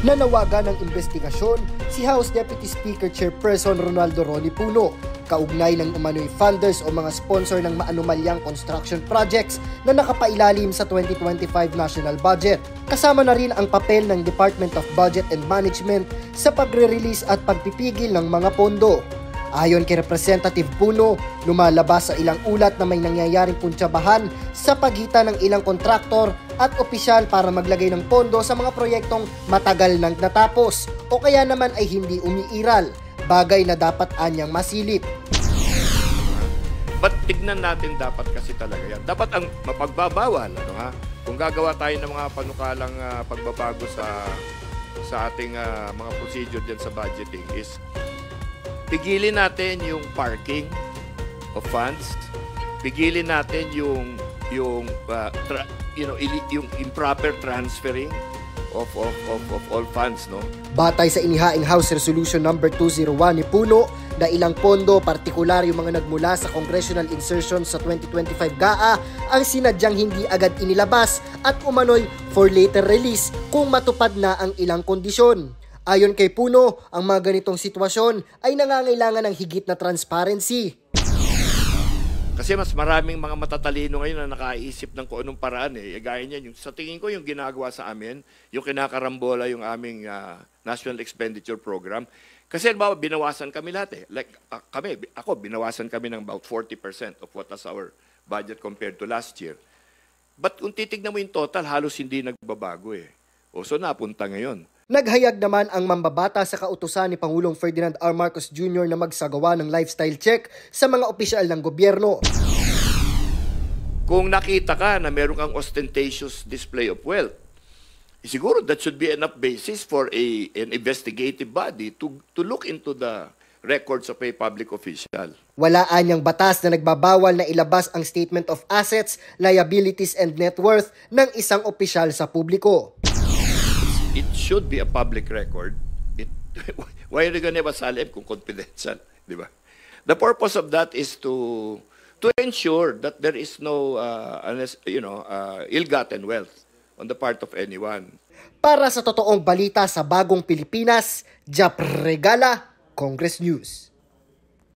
Nanawagan ng investigasyon si House Deputy Speaker Chairperson Ronaldo Ronnie Puno kaugnay ng umano'y funders o mga sponsor ng maanumalyang construction projects na nakapailalim sa 2025 national budget. Kasama na rin ang papel ng Department of Budget and Management sa pagre-release at pagpipigil ng mga pondo. Ayon kay Representative Puno, lumalabas sa ilang ulat na may nangyayaring puntsabahan sa pagitan ng ilang kontraktor at opisyal para maglagay ng pondo sa mga proyektong matagal nang natapos o kaya naman ay hindi umiiral, bagay na dapat anyang masilip. But tignan natin dapat kasi talaga yan. Dapat ang mapagbabawal, kung gagawa tayo ng mga panukalang pagbabago sa ating mga procedure dyan sa budgeting is pigilin natin yung parking of funds, pigilin natin yung improper transferring of all funds, no? Batay sa inihaing House Resolution number 201 ni Puno na ilang pondo, partikular yung mga nagmula sa congressional insertion sa 2025 GAA ang sinadyang hindi agad inilabas at umano'y for later release kung matupad na ang ilang kondisyon. Ayon kay Puno, ang mga ganitong sitwasyon ay nangangailangan ng higit na transparency. Kasi mas maraming mga matatalino ngayon na nakaisip ng kung anong paraan Gaya niyan, sa tingin ko yung ginagawa sa amin, yung kinakarambola yung aming National Expenditure Program. Kasi binawasan kami lahat Like ako, binawasan kami ng about 40% of what was our budget compared to last year. But kung titignan mo yung total, halos hindi nagbabago So napunta ngayon. Naghayag naman ang mambabata sa kautusan ni Pangulong Ferdinand R. Marcos Jr. na magsagawa ng lifestyle check sa mga opisyal ng gobyerno. Kung nakita ka na meron kang ostentatious display of wealth, siguro that should be enough basis for an investigative body to look into the records of a public official. Wala anyang batas na nagbabawal na ilabas ang statement of assets, liabilities and net worth ng isang opisyal sa publiko. It should be a public record. Why are you going to have a SALM kung confidential? Di ba? The purpose of that is to ensure that there is no ill-gotten wealth on the part of anyone. Para sa totoong balita sa Bagong Pilipinas, Jap Regala, Congress News.